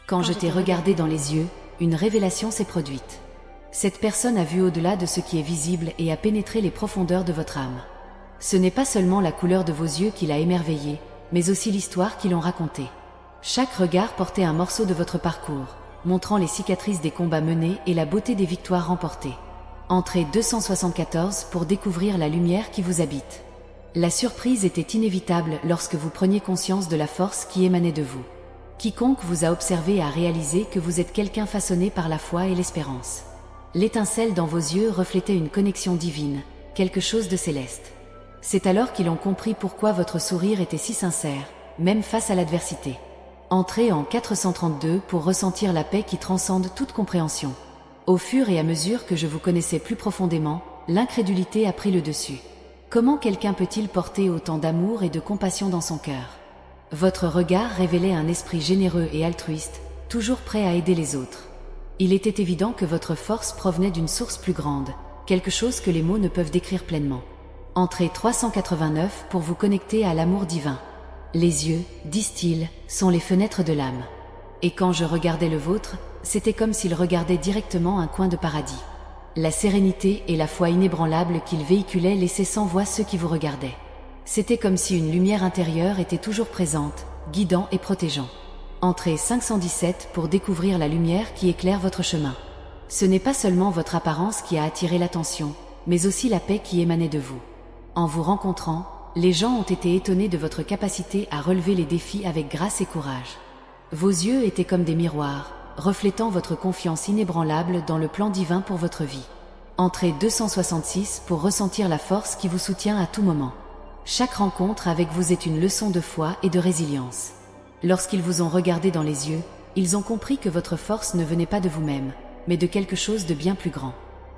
Quand je t'ai regardé dans les yeux, une révélation s'est produite. Cette personne a vu au-delà de ce qui est visible et a pénétré les profondeurs de votre âme. Ce n'est pas seulement la couleur de vos yeux qui l'a émerveillé, mais aussi l'histoire qu'ils ont racontée. Chaque regard portait un morceau de votre parcours, montrant les cicatrices des combats menés et la beauté des victoires remportées. Entrez 274 pour découvrir la lumière qui vous habite. La surprise était inévitable lorsque vous preniez conscience de la force qui émanait de vous. Quiconque vous a observé a réalisé que vous êtes quelqu'un façonné par la foi et l'espérance. L'étincelle dans vos yeux reflétait une connexion divine, quelque chose de céleste. C'est alors qu'ils ont compris pourquoi votre sourire était si sincère, même face à l'adversité. Entrez en 432 pour ressentir la paix qui transcende toute compréhension. Au fur et à mesure que je vous connaissais plus profondément, l'incrédulité a pris le dessus. Comment quelqu'un peut-il porter autant d'amour et de compassion dans son cœur? Votre regard révélait un esprit généreux et altruiste, toujours prêt à aider les autres. Il était évident que votre force provenait d'une source plus grande, quelque chose que les mots ne peuvent décrire pleinement. Entrez 389 pour vous connecter à l'amour divin. Les yeux, disent-ils, sont les fenêtres de l'âme. Et quand je regardais le vôtre, c'était comme s'il regardait directement un coin de paradis. La sérénité et la foi inébranlable qu'il véhiculait laissaient sans voix ceux qui vous regardaient. C'était comme si une lumière intérieure était toujours présente, guidant et protégeant. Entrez 517 pour découvrir la lumière qui éclaire votre chemin. Ce n'est pas seulement votre apparence qui a attiré l'attention, mais aussi la paix qui émanait de vous. En vous rencontrant, les gens ont été étonnés de votre capacité à relever les défis avec grâce et courage. Vos yeux étaient comme des miroirs, reflétant votre confiance inébranlable dans le plan divin pour votre vie. Entrez 266 pour ressentir la force qui vous soutient à tout moment. Chaque rencontre avec vous est une leçon de foi et de résilience. Lorsqu'ils vous ont regardé dans les yeux, ils ont compris que votre force ne venait pas de vous-même, mais de quelque chose de bien plus grand.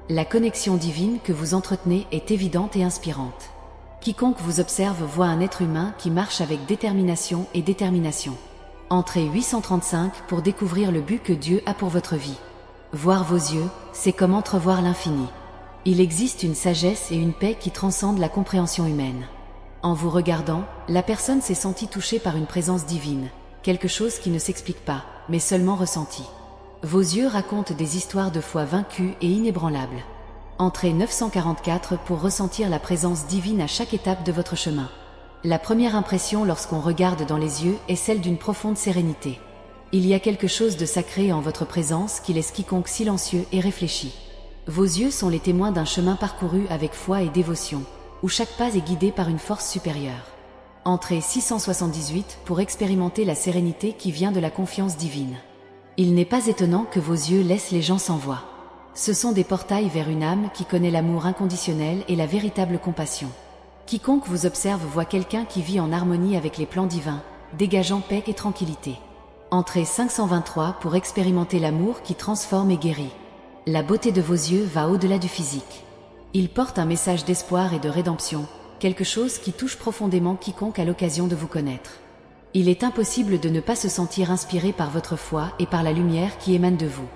La connexion divine que vous entretenez est évidente et inspirante. Quiconque vous observe voit un être humain qui marche avec détermination et détermination. Entrez 835 pour découvrir le but que Dieu a pour votre vie. Voir vos yeux, c'est comme entrevoir l'infini. Il existe une sagesse et une paix qui transcendent la compréhension humaine. En vous regardant, la personne s'est sentie touchée par une présence divine, quelque chose qui ne s'explique pas, mais seulement ressenti. Vos yeux racontent des histoires de foi vaincue et inébranlables. Entrez 944 pour ressentir la présence divine à chaque étape de votre chemin. La première impression lorsqu'on regarde dans les yeux est celle d'une profonde sérénité. Il y a quelque chose de sacré en votre présence qui laisse quiconque silencieux et réfléchi. Vos yeux sont les témoins d'un chemin parcouru avec foi et dévotion, où chaque pas est guidé par une force supérieure. Entrez 678 pour expérimenter la sérénité qui vient de la confiance divine. Il n'est pas étonnant que vos yeux laissent les gens sans voix. Ce sont des portails vers une âme qui connaît l'amour inconditionnel et la véritable compassion. Quiconque vous observe voit quelqu'un qui vit en harmonie avec les plans divins, dégageant paix et tranquillité. Entrez 523 pour expérimenter l'amour qui transforme et guérit. La beauté de vos yeux va au-delà du physique. Ils portent un message d'espoir et de rédemption, quelque chose qui touche profondément quiconque a l'occasion de vous connaître. Il est impossible de ne pas se sentir inspiré par votre foi et par la lumière qui émane de vous.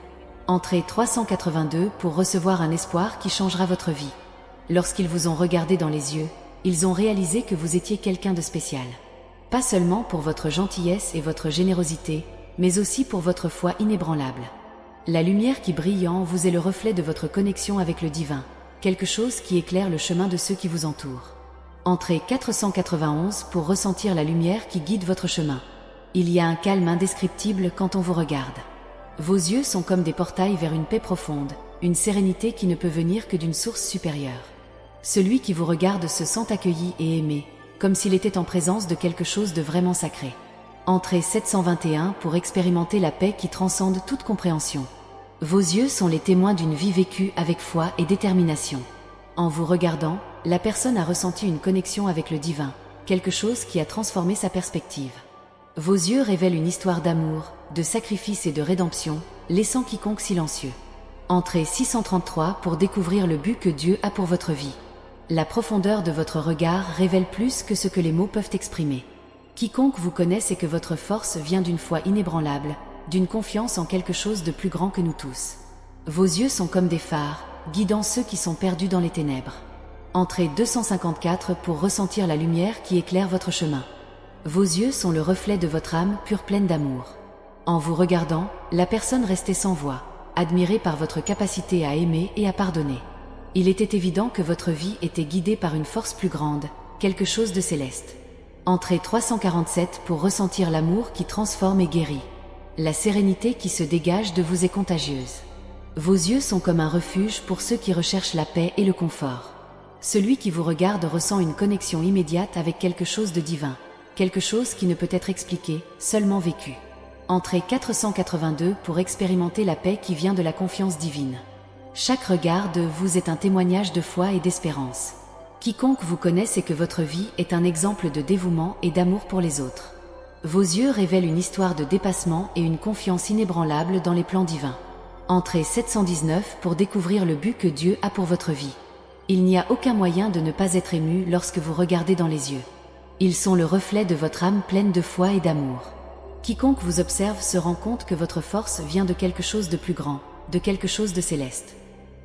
Entrez 382 pour recevoir un espoir qui changera votre vie. Lorsqu'ils vous ont regardé dans les yeux, ils ont réalisé que vous étiez quelqu'un de spécial. Pas seulement pour votre gentillesse et votre générosité, mais aussi pour votre foi inébranlable. La lumière qui brille en vous est le reflet de votre connexion avec le divin, quelque chose qui éclaire le chemin de ceux qui vous entourent. Entrez 491 pour ressentir la lumière qui guide votre chemin. Il y a un calme indescriptible quand on vous regarde. Vos yeux sont comme des portails vers une paix profonde, une sérénité qui ne peut venir que d'une source supérieure. Celui qui vous regarde se sent accueilli et aimé, comme s'il était en présence de quelque chose de vraiment sacré. Entrez 721 pour expérimenter la paix qui transcende toute compréhension. Vos yeux sont les témoins d'une vie vécue avec foi et détermination. En vous regardant, la personne a ressenti une connexion avec le divin, quelque chose qui a transformé sa perspective. Vos yeux révèlent une histoire d'amour, de sacrifice et de rédemption, laissant quiconque silencieux. Entrez 633 pour découvrir le but que Dieu a pour votre vie. La profondeur de votre regard révèle plus que ce que les mots peuvent exprimer. Quiconque vous connaît sait que votre force vient d'une foi inébranlable, d'une confiance en quelque chose de plus grand que nous tous. Vos yeux sont comme des phares, guidant ceux qui sont perdus dans les ténèbres. Entrez 254 pour ressentir la lumière qui éclaire votre chemin. Vos yeux sont le reflet de votre âme pure pleine d'amour. En vous regardant, la personne restait sans voix, admirée par votre capacité à aimer et à pardonner. Il était évident que votre vie était guidée par une force plus grande, quelque chose de céleste. Entrez 347 pour ressentir l'amour qui transforme et guérit. La sérénité qui se dégage de vous est contagieuse. Vos yeux sont comme un refuge pour ceux qui recherchent la paix et le confort. Celui qui vous regarde ressent une connexion immédiate avec quelque chose de divin, quelque chose qui ne peut être expliqué, seulement vécu. Entrez 482 pour expérimenter la paix qui vient de la confiance divine. Chaque regard de vous est un témoignage de foi et d'espérance. Quiconque vous connaît sait que votre vie est un exemple de dévouement et d'amour pour les autres. Vos yeux révèlent une histoire de dépassement et une confiance inébranlable dans les plans divins. Entrez 719 pour découvrir le but que Dieu a pour votre vie. Il n'y a aucun moyen de ne pas être ému lorsque vous regardez dans les yeux. Ils sont le reflet de votre âme pleine de foi et d'amour. Quiconque vous observe se rend compte que votre force vient de quelque chose de plus grand, de quelque chose de céleste.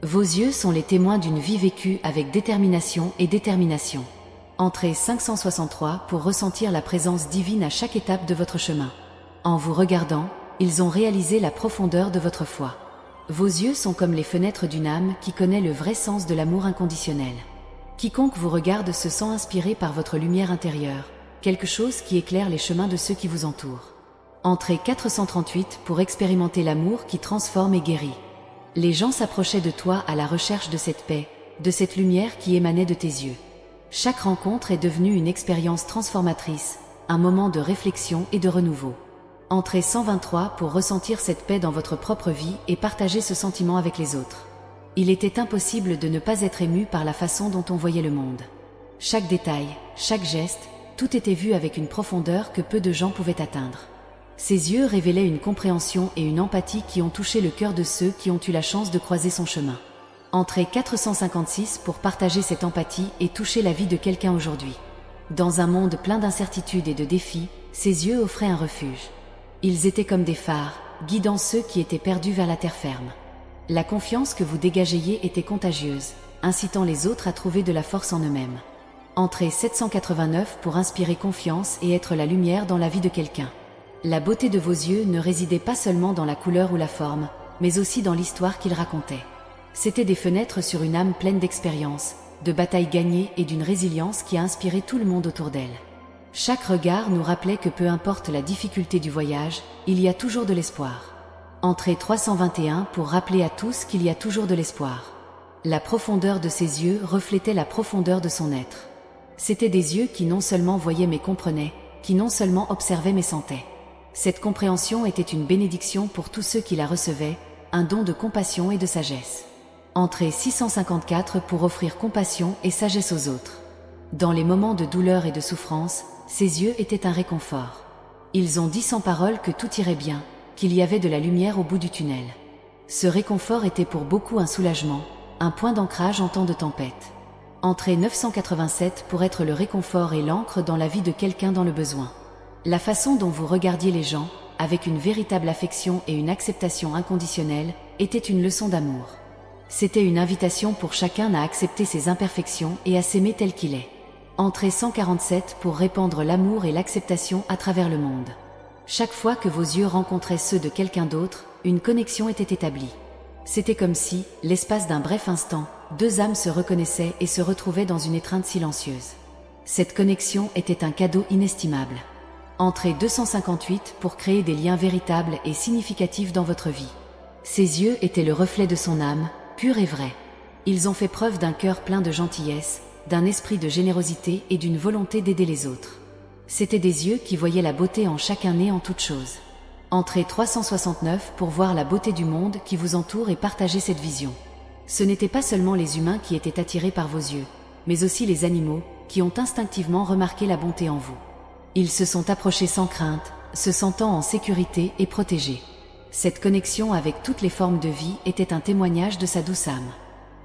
Vos yeux sont les témoins d'une vie vécue avec détermination et détermination. Entrez 563 pour ressentir la présence divine à chaque étape de votre chemin. En vous regardant, ils ont réalisé la profondeur de votre foi. Vos yeux sont comme les fenêtres d'une âme qui connaît le vrai sens de l'amour inconditionnel. Quiconque vous regarde se sent inspiré par votre lumière intérieure, quelque chose qui éclaire les chemins de ceux qui vous entourent. Entrez 438 pour expérimenter l'amour qui transforme et guérit. Les gens s'approchaient de toi à la recherche de cette paix, de cette lumière qui émanait de tes yeux. Chaque rencontre est devenue une expérience transformatrice, un moment de réflexion et de renouveau. Entrez 123 pour ressentir cette paix dans votre propre vie et partager ce sentiment avec les autres. Il était impossible de ne pas être ému par la façon dont on voyait le monde. Chaque détail, chaque geste, tout était vu avec une profondeur que peu de gens pouvaient atteindre. Ses yeux révélaient une compréhension et une empathie qui ont touché le cœur de ceux qui ont eu la chance de croiser son chemin. Entrez 456 pour partager cette empathie et toucher la vie de quelqu'un aujourd'hui. Dans un monde plein d'incertitudes et de défis, ses yeux offraient un refuge. Ils étaient comme des phares, guidant ceux qui étaient perdus vers la terre ferme. La confiance que vous dégageiez était contagieuse, incitant les autres à trouver de la force en eux-mêmes. Entrez 789 pour inspirer confiance et être la lumière dans la vie de quelqu'un. La beauté de vos yeux ne résidait pas seulement dans la couleur ou la forme, mais aussi dans l'histoire qu'ils racontaient. C'étaient des fenêtres sur une âme pleine d'expérience, de batailles gagnées et d'une résilience qui a inspiré tout le monde autour d'elle. Chaque regard nous rappelait que peu importe la difficulté du voyage, il y a toujours de l'espoir. Entrez 321 pour rappeler à tous qu'il y a toujours de l'espoir. La profondeur de ses yeux reflétait la profondeur de son être. C'étaient des yeux qui non seulement voyaient mais comprenaient, qui non seulement observaient mais sentaient. Cette compréhension était une bénédiction pour tous ceux qui la recevaient, un don de compassion et de sagesse. Entrez 654 pour offrir compassion et sagesse aux autres. Dans les moments de douleur et de souffrance, ses yeux étaient un réconfort. Ils ont dit sans parole que tout irait bien, qu'il y avait de la lumière au bout du tunnel. Ce réconfort était pour beaucoup un soulagement, un point d'ancrage en temps de tempête. Entrez 987 pour être le réconfort et l'ancre dans la vie de quelqu'un dans le besoin. La façon dont vous regardiez les gens, avec une véritable affection et une acceptation inconditionnelle, était une leçon d'amour. C'était une invitation pour chacun à accepter ses imperfections et à s'aimer tel qu'il est. Entrez 147 pour répandre l'amour et l'acceptation à travers le monde. Chaque fois que vos yeux rencontraient ceux de quelqu'un d'autre, une connexion était établie. C'était comme si, l'espace d'un bref instant, deux âmes se reconnaissaient et se retrouvaient dans une étreinte silencieuse. Cette connexion était un cadeau inestimable. Entrez 258 pour créer des liens véritables et significatifs dans votre vie. Ses yeux étaient le reflet de son âme, pure et vraie. Ils ont fait preuve d'un cœur plein de gentillesse, d'un esprit de générosité et d'une volonté d'aider les autres. C'étaient des yeux qui voyaient la beauté en chacun et en toute chose. Entrez 369 pour voir la beauté du monde qui vous entoure et partager cette vision. Ce n'étaient pas seulement les humains qui étaient attirés par vos yeux, mais aussi les animaux qui ont instinctivement remarqué la bonté en vous. Ils se sont approchés sans crainte, se sentant en sécurité et protégés. Cette connexion avec toutes les formes de vie était un témoignage de sa douce âme.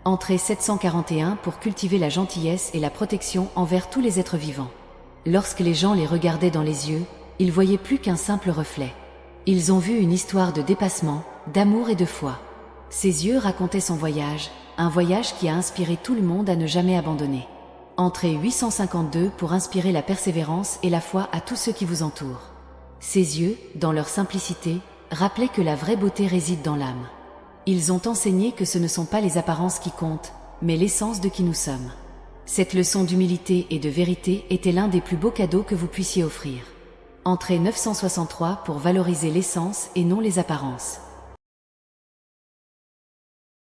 Entrez 741 pour cultiver la gentillesse et la protection envers tous les êtres vivants. Lorsque les gens les regardaient dans les yeux, ils voyaient plus qu'un simple reflet. Ils ont vu une histoire de dépassement, d'amour et de foi. Ses yeux racontaient son voyage, un voyage qui a inspiré tout le monde à ne jamais abandonner. Entrez 852 pour inspirer la persévérance et la foi à tous ceux qui vous entourent. Ces yeux, dans leur simplicité, rappelaient que la vraie beauté réside dans l'âme. Ils ont enseigné que ce ne sont pas les apparences qui comptent, mais l'essence de qui nous sommes. Cette leçon d'humilité et de vérité était l'un des plus beaux cadeaux que vous puissiez offrir. Entrée 963 pour valoriser l'essence et non les apparences.